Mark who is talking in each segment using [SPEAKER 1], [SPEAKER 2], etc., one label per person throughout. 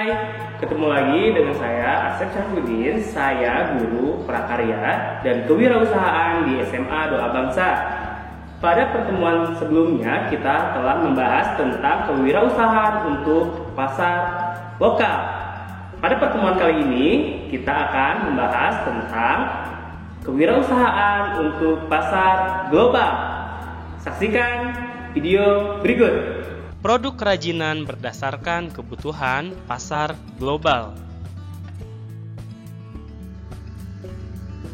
[SPEAKER 1] Hai, ketemu lagi dengan saya Asep Syafruddin, saya guru prakarya dan kewirausahaan di SMA Doa Bangsa. Pada pertemuan sebelumnya kita telah membahas tentang kewirausahaan untuk pasar lokal. Pada pertemuan kali ini kita akan membahas tentang kewirausahaan untuk pasar global. Saksikan video berikut.
[SPEAKER 2] Produk kerajinan berdasarkan kebutuhan pasar global.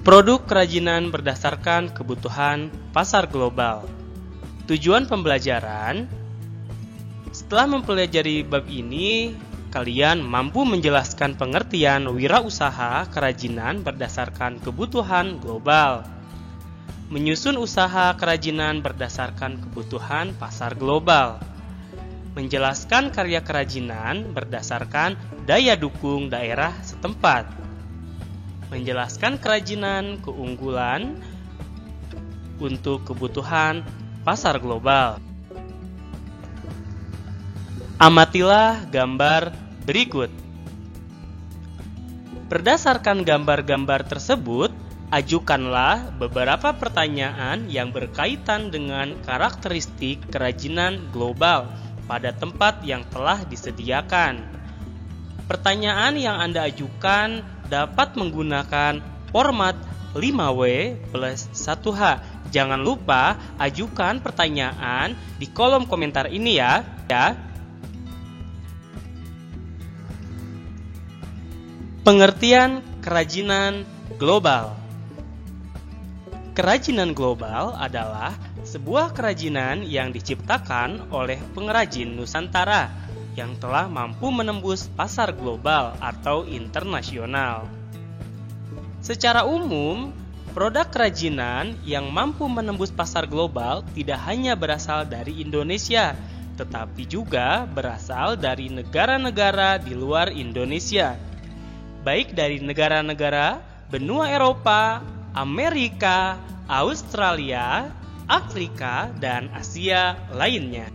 [SPEAKER 2] Produk kerajinan berdasarkan kebutuhan pasar global. Tujuan pembelajaran: setelah mempelajari bab ini, kalian mampu menjelaskan pengertian wirausaha kerajinan berdasarkan kebutuhan global. Menyusun usaha kerajinan berdasarkan kebutuhan pasar global. Menjelaskan karya kerajinan berdasarkan daya dukung daerah setempat. Menjelaskan kerajinan keunggulan untuk kebutuhan pasar global. Amatilah gambar berikut. Berdasarkan gambar-gambar tersebut, ajukanlah beberapa pertanyaan yang berkaitan dengan karakteristik kerajinan global pada tempat yang telah disediakan. Pertanyaan yang Anda ajukan dapat menggunakan format 5W plus 1H. Jangan lupa ajukan pertanyaan di kolom komentar ini ya. Pengertian kerajinan global. Kerajinan global adalah sebuah kerajinan yang diciptakan oleh pengrajin Nusantara yang telah mampu menembus pasar global atau internasional. Secara umum, produk kerajinan yang mampu menembus pasar global tidak hanya berasal dari Indonesia, tetapi juga berasal dari negara-negara di luar Indonesia, baik dari negara-negara benua Eropa, Amerika, Australia, Afrika, dan Asia lainnya.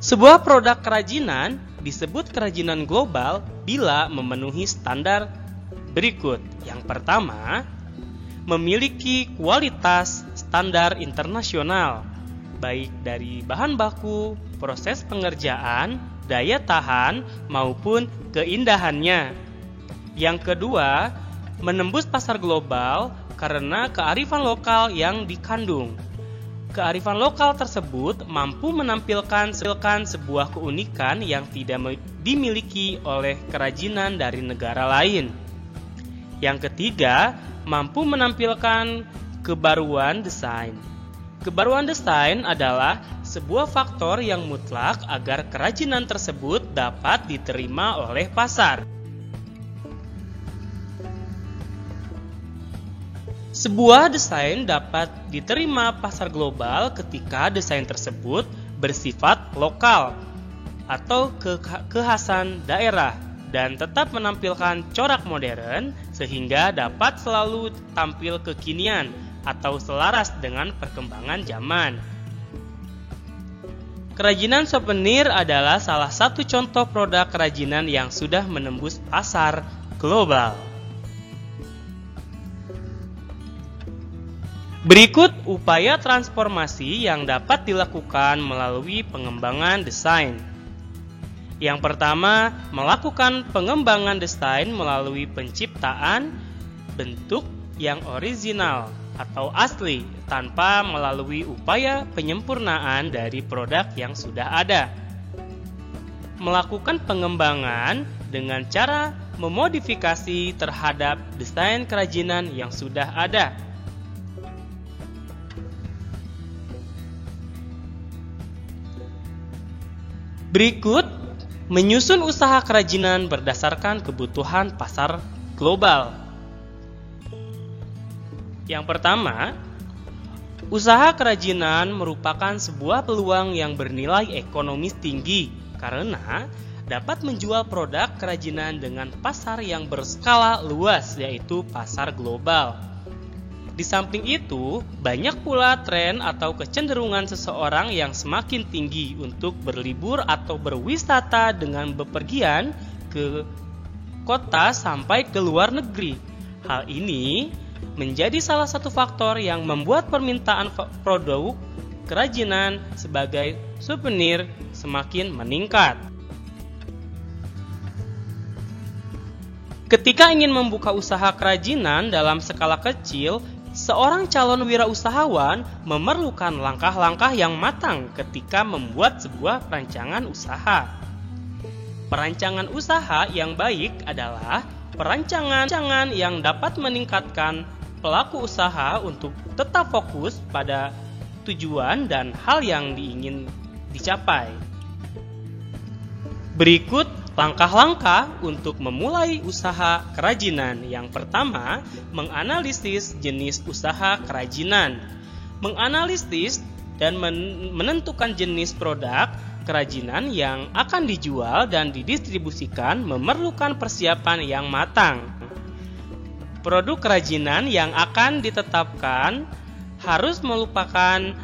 [SPEAKER 2] Sebuah produk kerajinan disebut kerajinan global bila memenuhi standar berikut. Yang pertama, memiliki kualitas standar internasional, baik dari bahan baku, proses pengerjaan, daya tahan, maupun keindahannya. Yang kedua, menembus pasar global karena kearifan lokal yang dikandung. Kearifan lokal tersebut mampu menampilkan sebuah keunikan yang tidak dimiliki oleh kerajinan dari negara lain. Yang ketiga, mampu menampilkan kebaruan desain. Kebaruan desain adalah sebuah faktor yang mutlak agar kerajinan tersebut dapat diterima oleh pasar. Sebuah desain dapat diterima pasar global ketika desain tersebut bersifat lokal atau kekhasan daerah dan tetap menampilkan corak modern sehingga dapat selalu tampil kekinian atau selaras dengan perkembangan zaman. Kerajinan souvenir adalah salah satu contoh produk kerajinan yang sudah menembus pasar global. Berikut upaya transformasi yang dapat dilakukan melalui pengembangan desain. Yang pertama, melakukan pengembangan desain melalui penciptaan bentuk yang orisinal atau asli tanpa melalui upaya penyempurnaan dari produk yang sudah ada. Melakukan pengembangan dengan cara memodifikasi terhadap desain kerajinan yang sudah ada. Berikut, menyusun usaha kerajinan berdasarkan kebutuhan pasar global. Yang pertama, usaha kerajinan merupakan sebuah peluang yang bernilai ekonomis tinggi karena dapat menjual produk kerajinan dengan pasar yang berskala luas, yaitu pasar global. Di samping itu, banyak pula tren atau kecenderungan seseorang yang semakin tinggi untuk berlibur atau berwisata dengan bepergian ke kota sampai ke luar negeri. Hal ini menjadi salah satu faktor yang membuat permintaan produk kerajinan sebagai souvenir semakin meningkat. Ketika ingin membuka usaha kerajinan dalam skala kecil, seorang calon wirausahawan memerlukan langkah-langkah yang matang ketika membuat sebuah perancangan usaha. Perancangan usaha yang baik adalah perancangan yang dapat meningkatkan pelaku usaha untuk tetap fokus pada tujuan dan hal yang ingin dicapai. Berikut langkah-langkah untuk memulai usaha kerajinan. Yang pertama, menganalisis jenis usaha kerajinan. Menganalisis dan menentukan jenis produk kerajinan yang akan dijual dan didistribusikan memerlukan persiapan yang matang. Produk kerajinan yang akan ditetapkan harus merupakan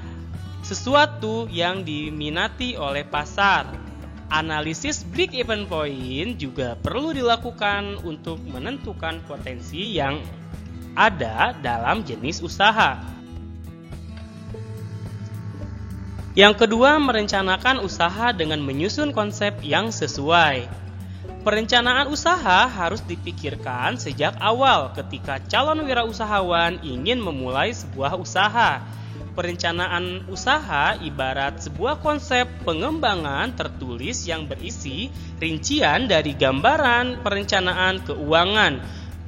[SPEAKER 2] sesuatu yang diminati oleh pasar. Analisis break-even point juga perlu dilakukan untuk menentukan potensi yang ada dalam jenis usaha. Yang kedua, merencanakan usaha dengan menyusun konsep yang sesuai. Perencanaan usaha harus dipikirkan sejak awal ketika calon wirausahawan ingin memulai sebuah usaha. Perencanaan usaha ibarat sebuah konsep pengembangan tertulis yang berisi rincian dari gambaran perencanaan keuangan,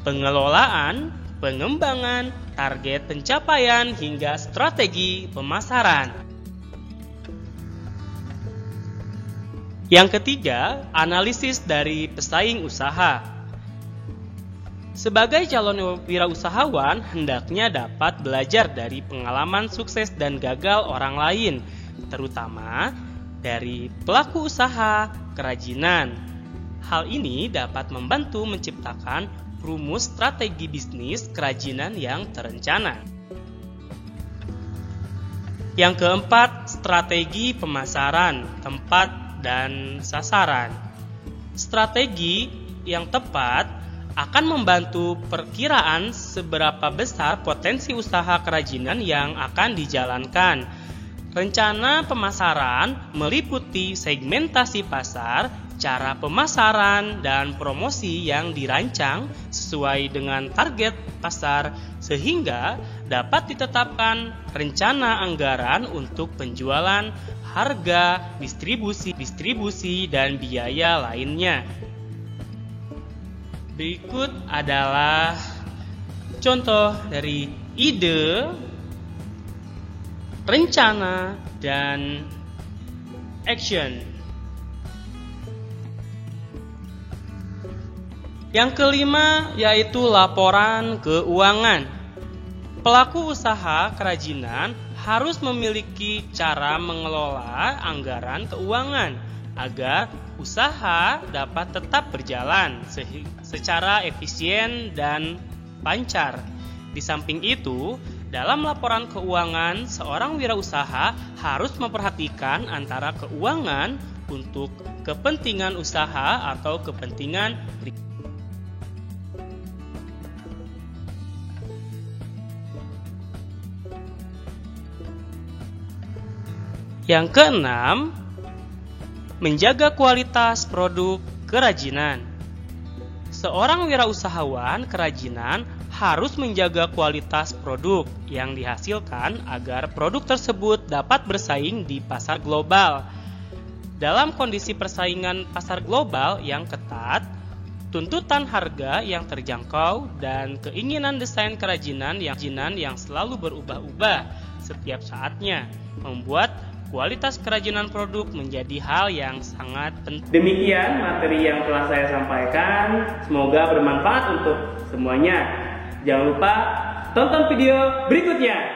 [SPEAKER 2] pengelolaan, pengembangan, target pencapaian, hingga strategi pemasaran. Yang ketiga, analisis dari pesaing usaha. Sebagai calon wirausahawan, hendaknya dapat belajar dari pengalaman sukses dan gagal orang lain, terutama dari pelaku usaha kerajinan. Hal ini dapat membantu menciptakan rumus strategi bisnis kerajinan yang terencana. Yang keempat, strategi pemasaran, tempat, dan sasaran. Strategi yang tepat akan membantu perkiraan seberapa besar potensi usaha kerajinan yang akan dijalankan. Rencana pemasaran meliputi segmentasi pasar, cara pemasaran, dan promosi yang dirancang sesuai dengan target pasar sehingga dapat ditetapkan rencana anggaran untuk penjualan, harga, distribusi, dan biaya lainnya. Berikut adalah contoh dari ide, rencana, dan action. Yang kelima yaitu laporan keuangan. Pelaku usaha kerajinan harus memiliki cara mengelola anggaran keuangan agar usaha dapat tetap berjalan secara efisien dan lancar. Di samping itu, dalam laporan keuangan, seorang wirausaha harus memperhatikan antara keuangan untuk kepentingan usaha atau kepentingan Yang keenam, menjaga kualitas produk kerajinan. Seorang wirausahawan kerajinan harus menjaga kualitas produk yang dihasilkan agar produk tersebut dapat bersaing di pasar global. Dalam kondisi persaingan pasar global yang ketat, tuntutan harga yang terjangkau, dan keinginan desain kerajinan yang selalu berubah-ubah setiap saatnya membuat kualitas kerajinan produk menjadi hal yang sangat penting.
[SPEAKER 1] Demikian materi yang telah saya sampaikan, semoga bermanfaat untuk semuanya. Jangan lupa tonton video berikutnya.